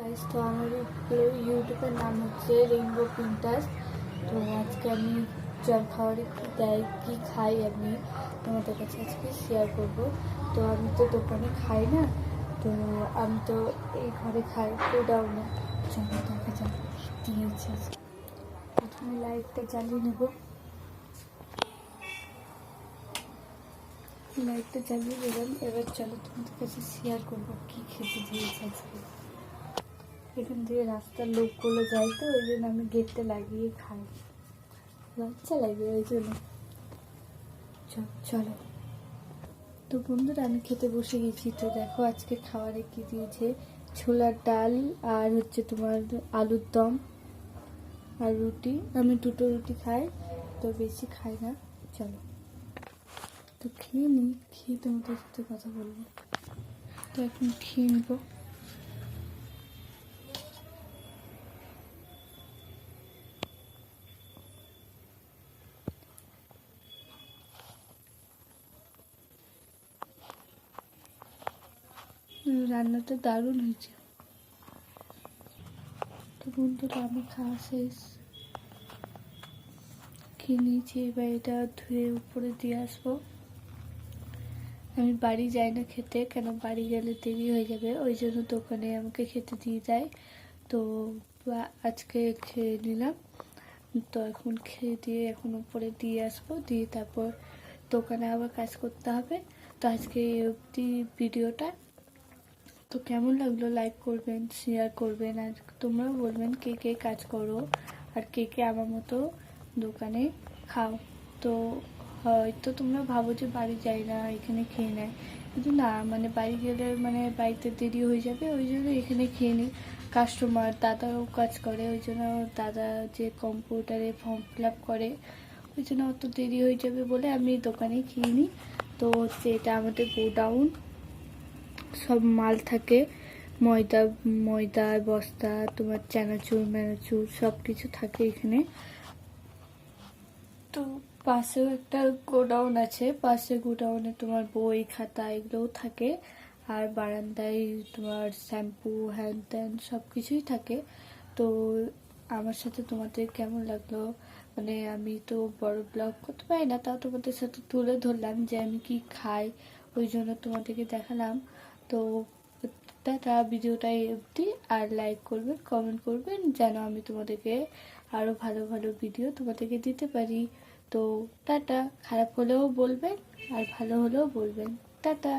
Guys, তো আমার ইউটিউবের নাম হচ্ছে রেইনবো প্রিন্টার্স। তো আজকে আমি জলখাবারে কী দেয় কী খাই আমি তোমাদের কাছে আজকে শেয়ার করব। তো আমি তো দোকানে খাই না, তো আমি তো এই ঘরে খাই গোডাউনে। চলো দেখা যাক দিয়েছে। প্রথমে লাইটটা জ্বালিয়ে নেব। লাইটটা জ্বালিয়ে দিলাম। এবার চলো তোমাদের কাছে শেয়ার করবো কী খেতে দিয়েছে আজকে। এখান থেকে রাস্তার লোকগুলো যায়, তো ওই জন্য আমি গেটটা লাগিয়ে খাই, লজ্জা লাগে ওই জন্য। চলো তো বন্ধুরা, আমি খেতে বসে গেছি। তো দেখো আজকে খাবারে কি দিয়েছে, ছোলার ডাল আর হচ্ছে তোমার আলুর দম আর রুটি। আমি দুটো রুটি খাই, তো বেশি খাই না। চলো তো খেয়ে নিই, খেয়ে তোমাদের সাথে কথা বলবো। তো এখন খেয়ে নেবো। রান্নাটা দারুণ হয়েছে। তো বন্ধুরা, আমি খাওয়া শেষ, খেয়ে নিয়েছি। এবার এটা ধুয়ে উপরে দিয়ে আসবো। আমি বাড়ি যাই না খেতে, কেন বাড়ি গেলে দেরি হয়ে যাবে, ওই জন্য দোকানে আমাকে খেতে দিয়ে যায়। তো আজকে খেয়ে নিলাম। তো এখন খেয়ে দিয়ে এখন উপরে দিয়ে আসবো, দিয়ে তারপর দোকানে আবার কাজ করতে হবে। তো আজকে এই অবধি ভিডিওটা। তো কেমন লাগলো লাইক করবেন, শেয়ার করবেন, আর তোমরাও বলবেন কে কে কাজ করো আর কে কে আমার মতো দোকানে খাও। তো হয়তো তোমরা ভাবো যে বাড়ি যাই না, এখানে খেয়ে নেয়, কিন্তু না, মানে বাড়ি গেলে মানে বাড়িতে দেরি হয়ে যাবে, ওই জন্য এখানে খেয়ে নিই। কাস্টমার দাদাও কাজ করে, ওই জন্য দাদা যে কম্পিউটারে ফর্ম ফিল আপ করে, ওই জন্য অত দেরি হয়ে যাবে বলে আমি দোকানে খেয়ে নিই। তো হচ্ছে এটা আমাদের গোডাউন, সব মাল থাকে, ময়দা ময়দা বস্তা, তোমার চানাচুর ম্যানাচুর সব কিছু থাকে এখানে। তো পাশেও একটা গোডাউন আছে, পাশে গোডাউনে তোমার বই খাতা এগুলোও থাকে, আর বারান্দায় তোমার শ্যাম্পু হ্যান ত্যান সব কিছুই থাকে। তো আমার সাথে তোমাদের কেমন লাগলো, মানে আমি তো বড় ব্লগ করতে পারি না, তাও তোমাদের সাথে তুলে ধরলাম যে আমি কি খাই, ওই জন্য তোমাদেরকে দেখালাম। তো টাটা, ভিডিওটা অবধি, আর লাইক করবেন, কমেন্ট করবেন, যেন আমি তোমাদেরকে আরও ভালো ভালো ভিডিও তোমাদেরকে দিতে পারি। তো টাটা, খারাপ হলেও বলবেন আর ভালো হলেও বলবেন। টাটা।